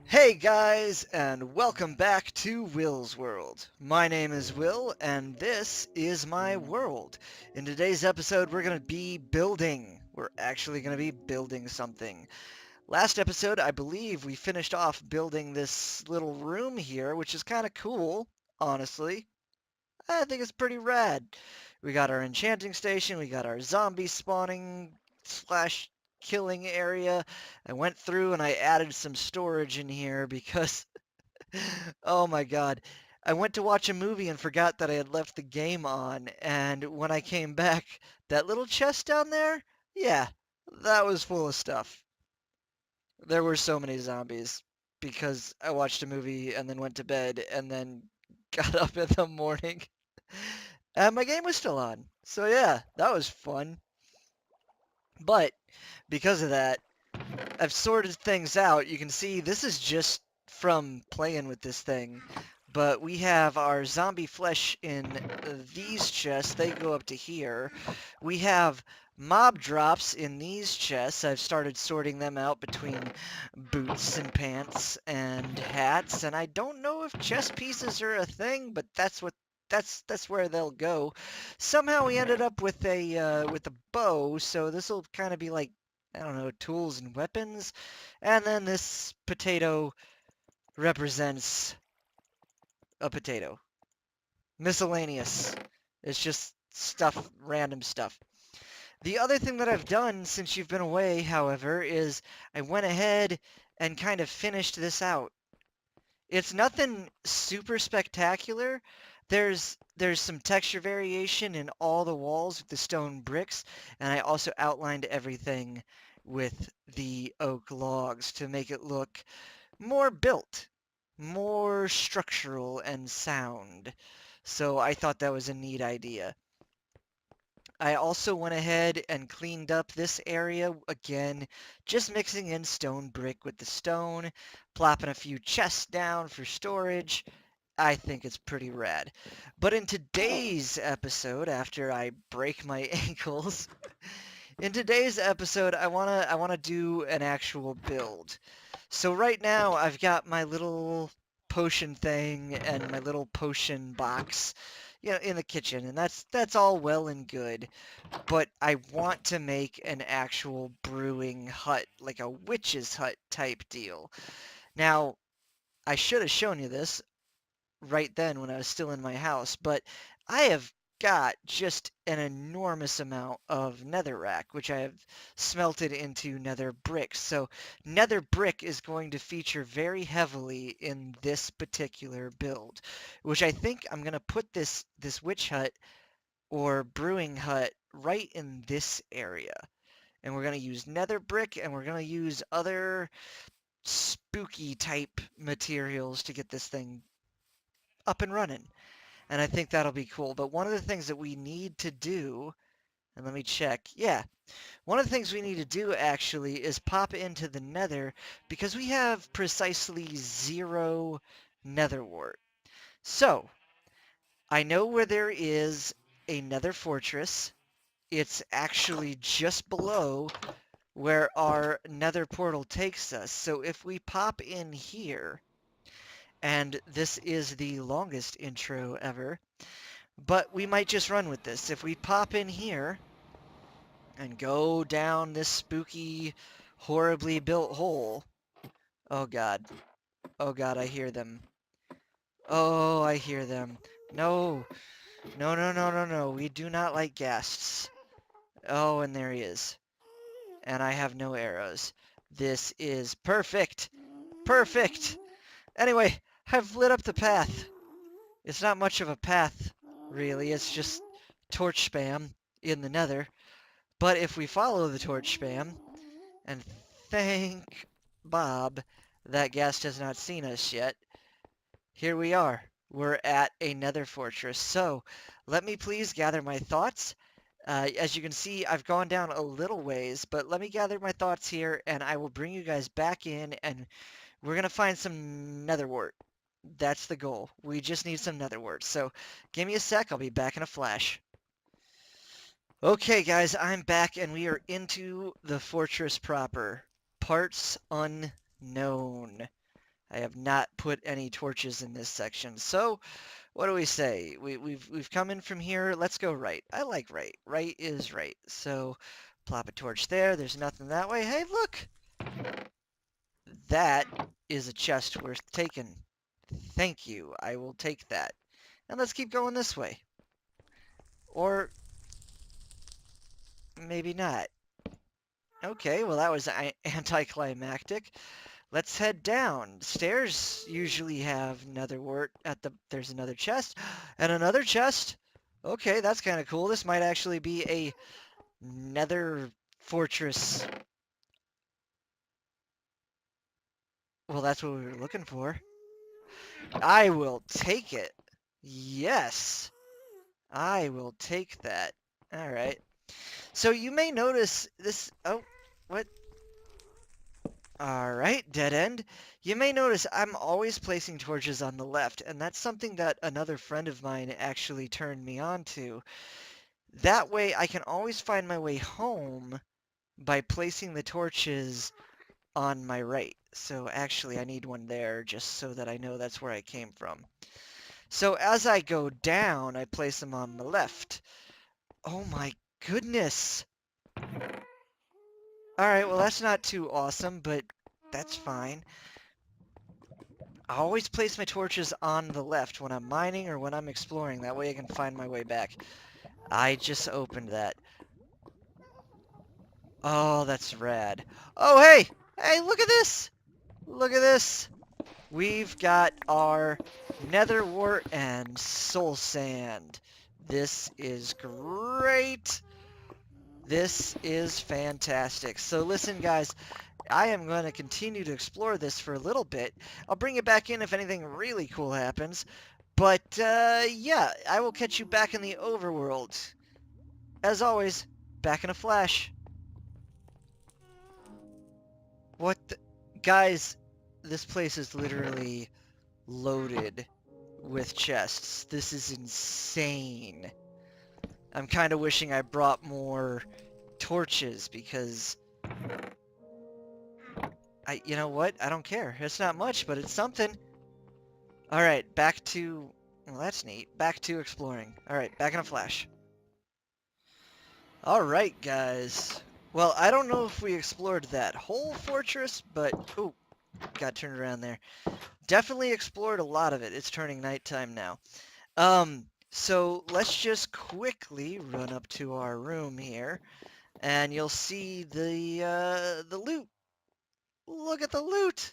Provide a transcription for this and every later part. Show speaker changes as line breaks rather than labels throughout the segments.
Hey guys, and welcome back to Will's World. My name is Will, and this is my world. In today's episode, we're going to be building. We're actually going to be building something. Last episode, I believe we finished off building this little room here, which is kind of cool, honestly. I think it's pretty rad. We got our enchanting station, we got our zombie spawning slash killing area. I went through and I added some storage in here because, oh my god, I went to watch a movie and forgot that I had left the game on. And when I came back, that little chest down there, yeah, that was full of stuff. There were so many zombies because I watched a movie and then went to bed and then got up in the morning. And my game was still on. So yeah, that was fun. But because of that, I've sorted things out. You can see this is just from playing with this thing. But we have our zombie flesh in these chests. They go up to here. We have mob drops in these chests. I've started sorting them out between boots and pants and hats. And I don't know if chest pieces are a thing, but that's where they'll go. Somehow we ended up with a bow, so this will kind of be like, I don't know, tools and weapons. And then this potato represents a potato. Miscellaneous. It's just stuff, random stuff. The other thing that I've done since you've been away, however, is I went ahead and kind of finished this out. It's nothing super spectacular. There's some texture variation in all the walls with the stone bricks, and I also outlined everything with the oak logs to make it look more built, more structural and sound. So I thought that was a neat idea. I also went ahead and cleaned up this area again, just mixing in stone brick with the stone, plopping a few chests down for storage. I think it's pretty rad. But in today's episode, after I break my ankles, in today's episode I wanna do an actual build. So right now I've got my little potion thing and my little potion box, in the kitchen, and that's all well and good. But I want to make an actual brewing hut, like a witch's hut type deal. Now, I should have shown you this right then when I was still in my house, but I have got just an enormous amount of netherrack, which I have smelted into nether bricks. So nether brick is going to feature very heavily in this particular build, which I think I'm going to put this witch hut or brewing hut right in this area. And we're going to use nether brick and we're going to use other spooky type materials to get this thing up and running. And I think that'll be cool. But one of the things that we need to do, and let me check. Yeah, one of the things we need to do actually is pop into the nether because we have precisely 0 nether wart. So, I know where there is a nether fortress. It's actually just below where our nether portal takes us. So if we pop in here, and this is the longest intro ever, but we might just run with this. If we pop in here and go down this spooky, horribly built hole. Oh god. Oh god, I hear them. Oh, I hear them. No. No, no, no, no, no. We do not like ghasts. Oh, and there he is. And I have no arrows. This is perfect. Perfect. Anyway, I've lit up the path. It's not much of a path, really. It's just torch spam in the nether. But if we follow the torch spam, and thank Bob that ghast has not seen us yet, here we are. We're at a nether fortress. So let me please gather my thoughts. As you can see, I've gone down a little ways, but let me gather my thoughts here, and I will bring you guys back in, and we're going to find some netherwort. That's the goal. We just need some netherwort. So give me a sec. I'll be back in a flash. Okay, guys, I'm back, and we are into the fortress proper. Parts unknown. I have not put any torches in this section. So what do we say? We've come in from here. Let's go right. I like right. Right is right. So plop a torch there. There's nothing that way. Hey, look! That is a chest worth taking. Thank you. I will take that. And let's keep going this way. Or maybe not. Okay, well that was anticlimactic. Let's head down. Stairs usually have nether wart at the... There's another chest. And another chest. Okay, that's kind of cool. This might actually be a nether fortress. Well, that's what we were looking for. I will take it. Yes. I will take that. All right. So you may notice this... Oh, what? All right, dead end. You may notice I'm always placing torches on the left, and that's something that another friend of mine actually turned me on to. That way I can always find my way home by placing the torches on my right. So actually I need one there just so that I know that's where I came from. So as I go down, I place them on the left. Oh my goodness. All right, well that's not too awesome, but that's fine. I always place my torches on the left when I'm mining or when I'm exploring. That way I can find my way back. I just opened that. Oh, that's rad. Oh, hey! Hey, look at this! Look at this! We've got our nether wart and soul sand. This is great! This is fantastic. So listen, guys, I am going to continue to explore this for a little bit. I'll bring it back in if anything really cool happens. But, yeah, I will catch you back in the overworld. As always, back in a flash. What the... Guys, this place is literally loaded with chests. This is insane. I'm kind of wishing I brought more torches because... you know what? I don't care. It's not much, but it's something. Alright, back to... Well, that's neat. Back to exploring. Alright, back in a flash. Alright, guys. Well, I don't know if we explored that whole fortress, but... Ooh, got turned around there. Definitely explored a lot of it. It's turning nighttime now. So let's just quickly run up to our room here, and you'll see the loot. Look at the loot!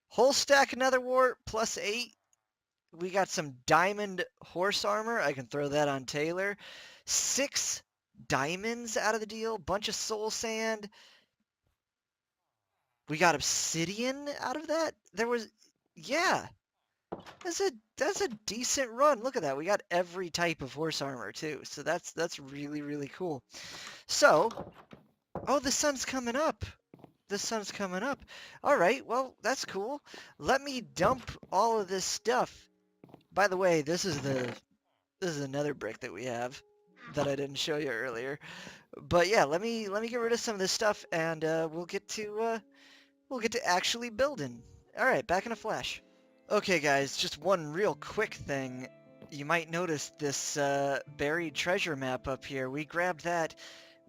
Whole stack of nether wart plus 8. We got some diamond horse armor. I can throw that on Taylor. 6 diamonds out of the deal. Bunch of soul sand. We got obsidian out of that. There was, yeah, that's a decent run. Look at that. We got every type of horse armor too. So that's really, really cool. So, oh, the sun's coming up. The sun's coming up. All right, well, that's cool. Let me dump all of this stuff. By the way, this is another brick that we have that I didn't show you earlier. But yeah, let me get rid of some of this stuff, and we'll get to actually building. All right, back in a flash. Okay, guys, just one real quick thing. You might notice this buried treasure map up here. We grabbed that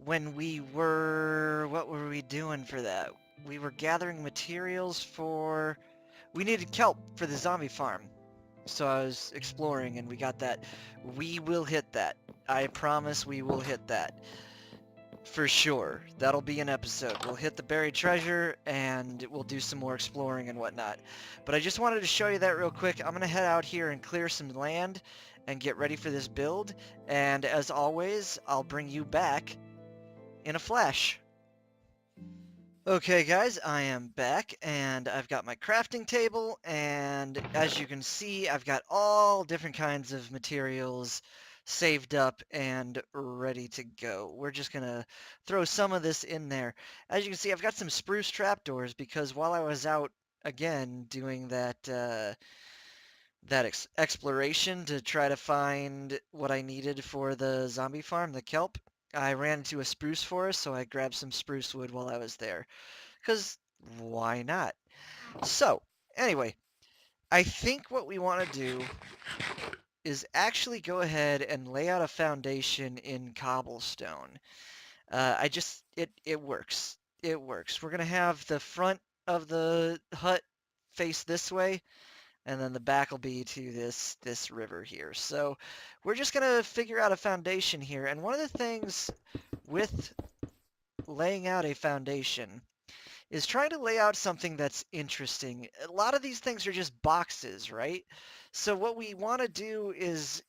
when we were... What were we doing for that? We were gathering materials for... We needed kelp for the zombie farm. So I was exploring and we got that. We will hit that. I promise we will hit that. For sure. That'll be an episode. We'll hit the buried treasure and we'll do some more exploring and whatnot. But I just wanted to show you that real quick. I'm going to head out here and clear some land and get ready for this build. And as always, I'll bring you back in a flash. Okay guys, I am back and I've got my crafting table, and as you can see I've got all different kinds of materials saved up and ready to go. We're just gonna throw some of this in there. As you can see, I've got some spruce trapdoors because while I was out again doing that exploration to try to find what I needed for the zombie farm, the kelp, I ran into a spruce forest, so I grabbed some spruce wood while I was there. Because why not? So, Anyway, I think what we want to do is actually go ahead and lay out a foundation in cobblestone. It works. It works. We're gonna have the front of the hut face this way, and then the back will be to this river here. So we're just gonna figure out a foundation here. And one of the things with laying out a foundation is trying to lay out something that's interesting. A lot of these things are just boxes, right? So what we want to do is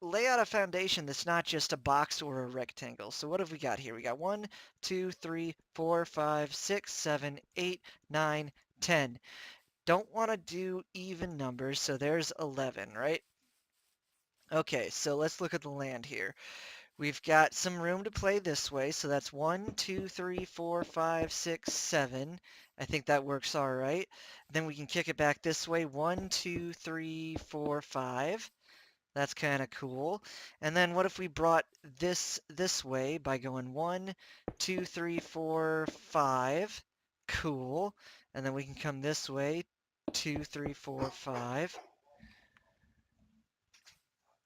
lay out a foundation that's not just a box or a rectangle. So what have we got here? We got 1, 2, 3, 4, 5, 6, 7, 8, 9, 10. Don't want to do even numbers, so there's 11, right? Okay, so let's look at the land here. We've got some room to play this way, so that's 1, 2, 3, 4, 5, 6, 7. I think that works all right. Then we can kick it back this way. 1, 2, 3, 4, 5. That's kind of cool. And then what if we brought this way by going 1, 2, 3, 4, 5. Cool. And then we can come this way. 2, 3, 4, 5.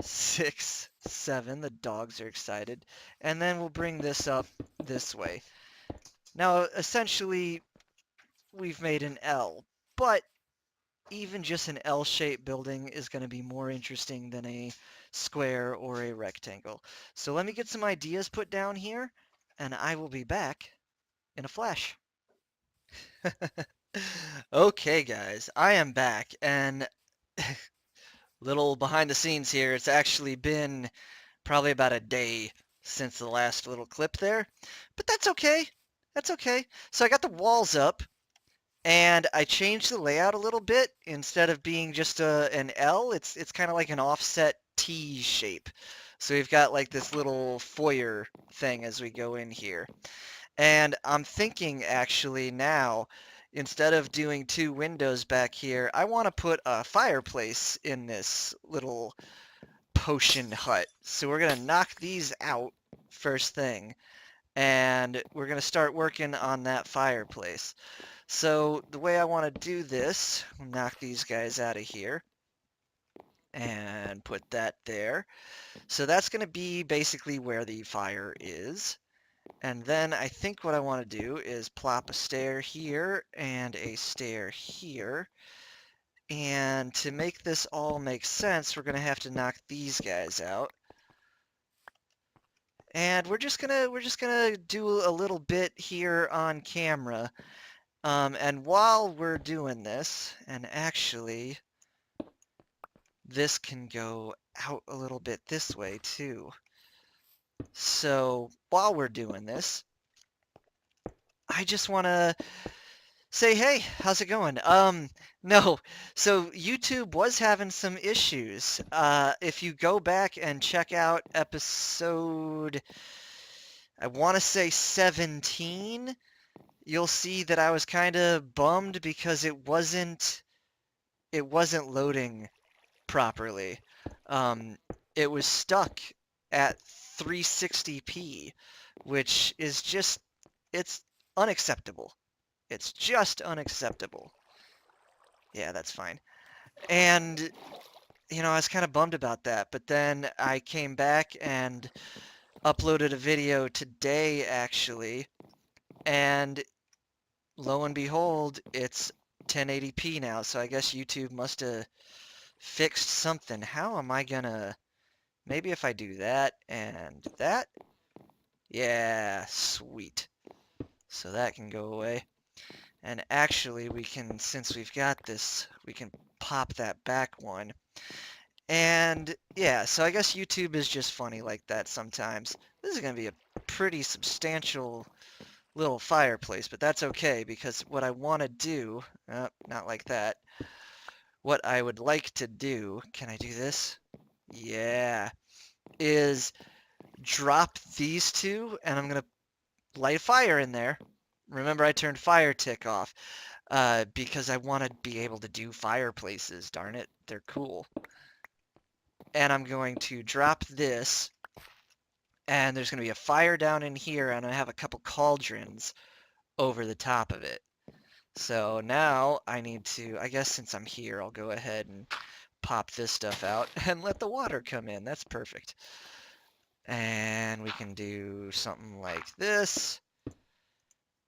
6, 7. The dogs are excited. And then we'll bring this up this way. Now, essentially, we've made an L, but even just an L-shaped building is going to be more interesting than a square or a rectangle. So let me get some ideas put down here, and I will be back in a flash. Okay, guys, I am back, and little behind the scenes here, it's actually been probably about a day since the last little clip there, but that's okay. That's okay. So I got the walls up, and I changed the layout a little bit. Instead of being just an L, it's kind of like an offset T shape. So we've got like this little foyer thing as we go in here. And I'm thinking actually now, instead of doing 2 windows back here, I want to put a fireplace in this little potion hut. So we're going to knock these out first thing, and we're going to start working on that fireplace. So the way I want to do this, knock these guys out of here and put that there. So that's going to be basically where the fire is. And then I think what I want to do is plop a stair here and a stair here. And to make this all make sense, we're going to have to knock these guys out. And we're just gonna do a little bit here on camera. And while we're doing this, and actually this can go out a little bit this way too. So while we're doing this, I just want to say, hey, how's it going? No, so YouTube was having some issues. If you go back and check out episode, I want to say 17, you'll see that I was kind of bummed because it wasn't loading properly. Um, it was stuck at 360p, which is it's unacceptable. It's just unacceptable. Yeah, that's fine. And, I was kind of bummed about that, but then I came back and uploaded a video today, actually, and lo and behold, it's 1080p now, so I guess YouTube must have fixed something. How am I gonna... Maybe if I do that and that? Yeah, sweet. So that can go away. And actually, since we've got this, we can pop that back one. And yeah, so I guess YouTube is just funny like that sometimes. This is going to be a pretty substantial little fireplace, but that's okay because what I want to do, not like that, what I would like to do, can I do this? Yeah, is drop these two, and I'm going to light a fire in there. Remember, I turned fire tick off because I want to be able to do fireplaces, darn it. They're cool. And I'm going to drop this, and there's going to be a fire down in here, and I have a couple cauldrons over the top of it. So now I need to, I guess since I'm here, I'll go ahead and pop this stuff out and let the water come in. That's perfect. And we can do something like this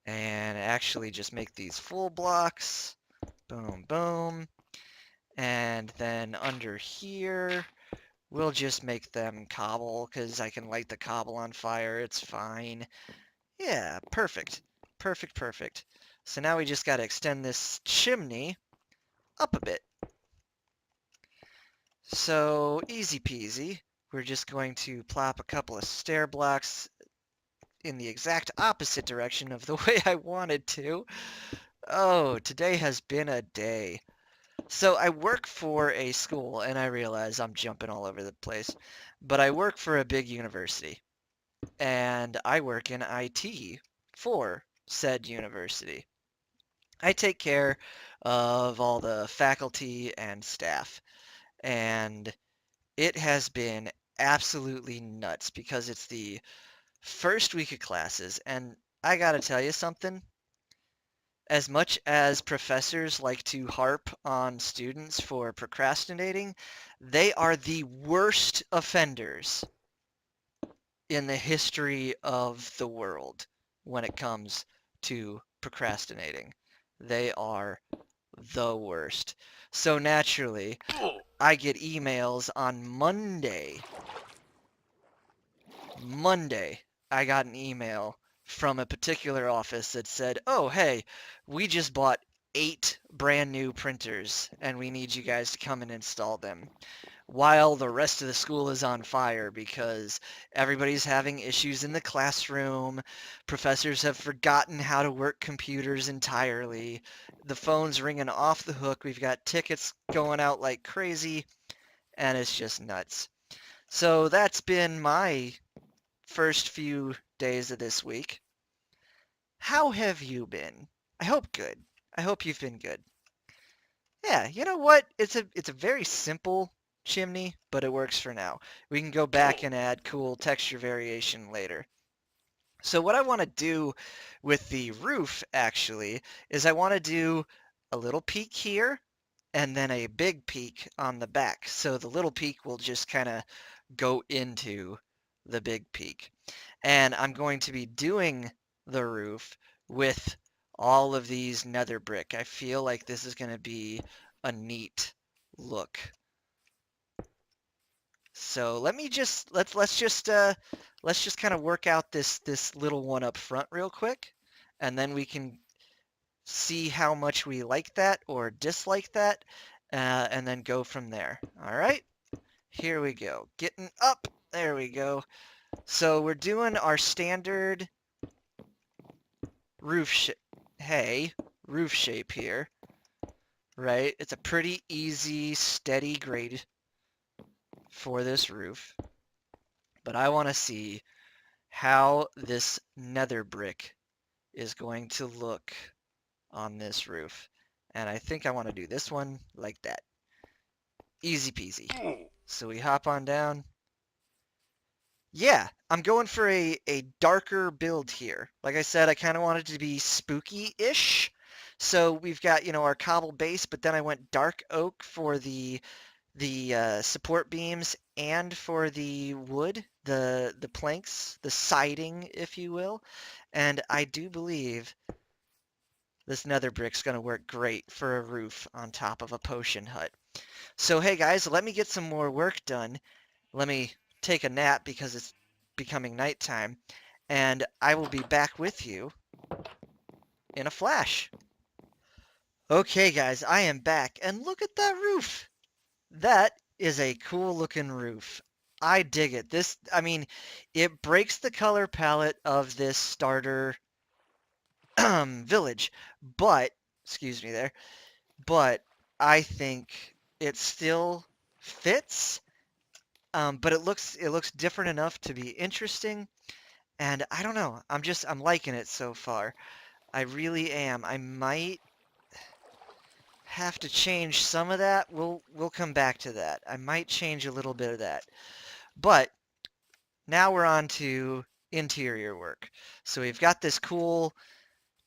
and actually just make these full blocks. Boom, boom. And then under here, we'll just make them cobble because I can light the cobble on fire. It's fine. Yeah, perfect. Perfect, perfect. So now we just got to extend this chimney up a bit. So easy peasy. We're just going to plop a couple of stair blocks in the exact opposite direction of the way I wanted to. Oh, today has been a day. So I work for a school, and I realize I'm jumping all over the place, but I work for a big university, and I work in IT for said university. I take care of all the faculty and staff, and it has been absolutely nuts because it's the first week of classes, and I gotta tell you something. As much as professors like to harp on students for procrastinating, they are the worst offenders in the history of the world when it comes to procrastinating. They are the worst. So naturally, I get emails on Monday, I got an email from a particular office that said, "Oh, hey, we just bought 8 brand new printers and we need you guys to come and install them." While the rest of the school is on fire because everybody's having issues in the classroom, professors have forgotten how to work computers entirely, the phone's ringing off the hook, we've got tickets going out like crazy, and it's just nuts. So that's been my first few days of this week. How have you been? I hope good. I hope you've been good. Yeah, you know what? It's a very simple chimney, but it works for now. We can go back and add cool texture variation later. So what I want to do with the roof actually is I want to do a little peak here and then a big peak on the back. So the little peak will just kind of go into the big peak. And I'm going to be doing the roof with all of these nether brick. I feel like this is going to be a neat look. So let me just let's just kind of work out this little one up front real quick, and then we can see how much we like that or dislike that, and then go from there. All right, here we go. Getting up. There we go. So we're doing our standard roof sh hey, roof shape here, right? It's a pretty easy, steady grade for this roof, but I want to see how this nether brick is going to look on this roof. And I think I want to do this one like that. Easy peasy. So we hop on down. Yeah, I'm going for a darker build here. Like I said, I kind of wanted to be spooky-ish. So we've got, our cobble base, but then I went dark oak for the support beams and for the wood, the planks, the siding, if you will. And I do believe this nether brick's going to work great for a roof on top of a potion hut. So hey guys, let me get some more work done. Let me take a nap because it's becoming nighttime, and I will be back with you in a flash. Okay guys, I am back, and look at that roof! That is a cool looking roof. I dig it. I mean, it breaks the color palette of this starter village, but, excuse me there, but I think it still fits, but it looks different enough to be interesting, and I don't know, I'm liking it so far. I really am. I might have to change some of that. We'll come back to that. I might change a little bit of that. But now we're on to interior work. So we've got this cool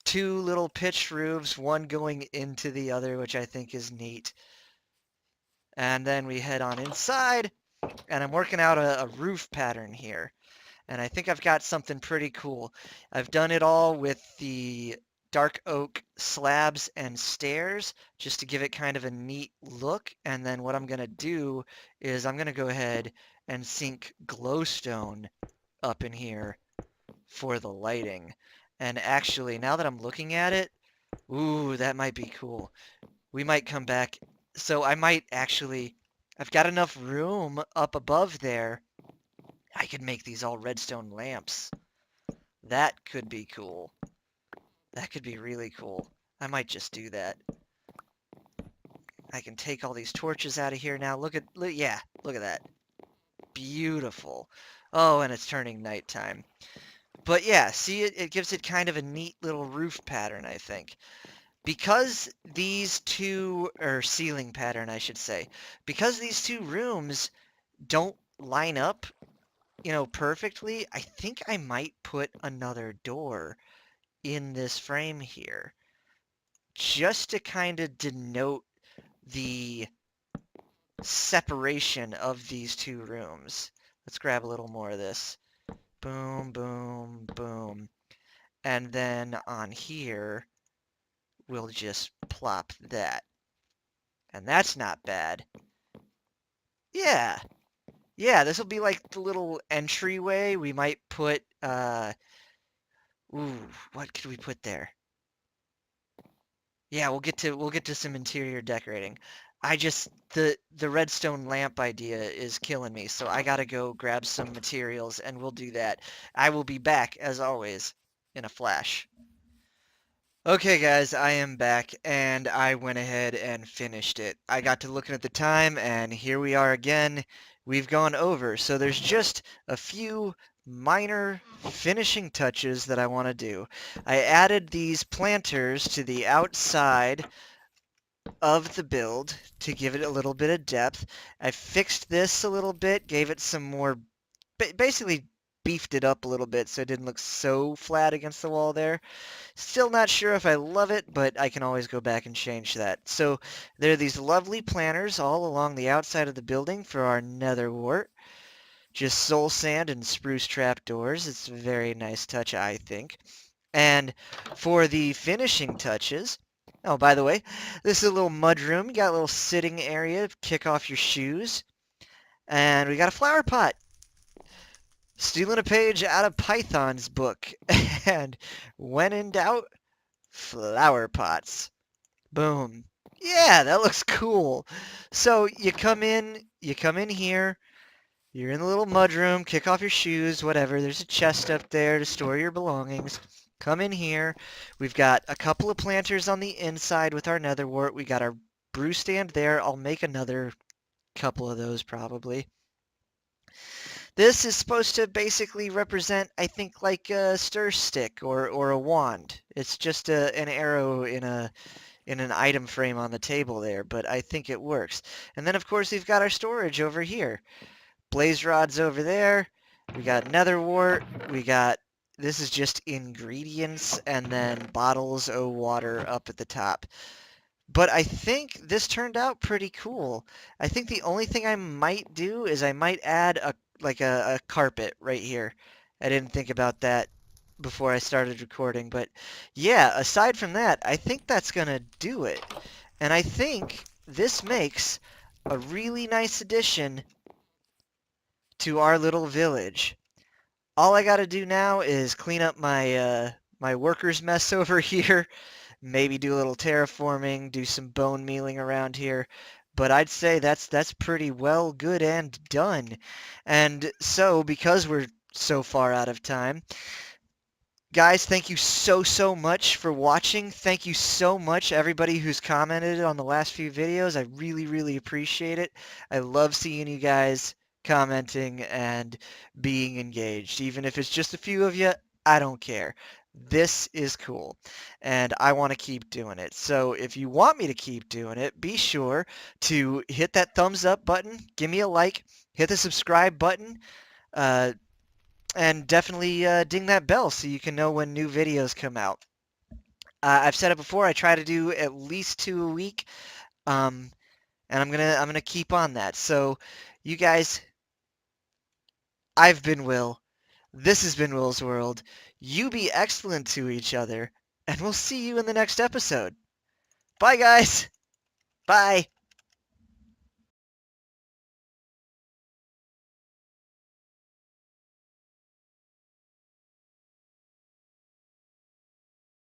two little pitched roofs, one going into the other, which I think is neat. And then we head on inside, and I'm working out a roof pattern here. And I think I've got something pretty cool. I've done it all with the dark oak slabs and stairs just to give it kind of a neat look. And then what I'm going to do is I'm going to go ahead and sink glowstone up in here for the lighting. And actually, now that I'm looking at it, ooh, that might be cool. We might come back. So I might actually, I've got enough room up above there. I could make these all redstone lamps. That could be cool. That could be really cool. I might just do that. I can take all these torches out of here now. Yeah, look at that. Beautiful. Oh, and it's turning nighttime. But yeah, see, it gives it kind of a neat little roof pattern, I think. Because these two, or ceiling pattern, I should say, because these two rooms don't line up, perfectly, I think I might put another door in this frame here, just to kind of denote the separation of these two rooms. Let's grab a little more of this. Boom, boom, boom. And then on here, we'll just plop that. And that's not bad. Yeah. Yeah, this will be like the little entryway. We might put, ooh, what could we put there? Yeah, we'll get to some interior decorating. The redstone lamp idea is killing me, so I gotta go grab some materials and we'll do that. I will be back, as always, in a flash. Okay, guys, I am back, and I went ahead and finished it. I got to looking at the time, and here we are again. We've gone over, so there's just a few minor finishing touches that I want to do. I added these planters to the outside of the build to give it a little bit of depth. I fixed this a little bit, gave it some more, basically beefed it up a little bit so it didn't look so flat against the wall there. Still not sure if I love it, but I can always go back and change that. So there are these lovely planters all along the outside of the building for our nether wart. Just soul sand and spruce trapdoors. It's a very nice touch, I think. And for the finishing touches, oh, by the way, this is a little mud room. You got a little sitting area, kick off your shoes. And we got a flower pot. Stealing a page out of Python's book. And when in doubt, flower pots. Boom. Yeah, that looks cool. So you come in here, you're in the little mudroom, kick off your shoes, whatever. There's a chest up there to store your belongings. Come in here. We've got a couple of planters on the inside with our nether wart. We got our brew stand there. I'll make another couple of those probably. This is supposed to basically represent, I think, like a stir stick or a wand. It's just an arrow in an item frame on the table there, but I think it works. And then, of course, we've got our storage over here. Blaze rods over there. We got nether wart. This is just ingredients, and then bottles of water up at the top. But I think this turned out pretty cool. I think the only thing I might do is I might add a carpet right here. I didn't think about that before I started recording, but yeah, aside from that, I think that's gonna do it. And I think this makes a really nice addition to our little village. All I gotta do now is clean up my workers' mess over here, maybe do a little terraforming, do some bone mealing around here. But I'd say that's pretty well good and done. And so, because we're so far out of time, guys, thank you so much for watching. Thank you so much, everybody who's commented on the last few videos. I really appreciate it. I love seeing you guys commenting and being engaged. Even if it's just a few of you, I don't care. This is cool, and I want to keep doing it. So if you want me to keep doing it, be sure to hit that thumbs up button, give me a like, hit the subscribe button, uh, and definitely ding that bell so you can know when new videos come out. I've said it before. I try to do at least 2 a week, um, and I'm gonna keep on that. So, you guys, I've been Will. This has been Will's World. You be excellent to each other, and we'll see you in the next episode. Bye, guys. Bye.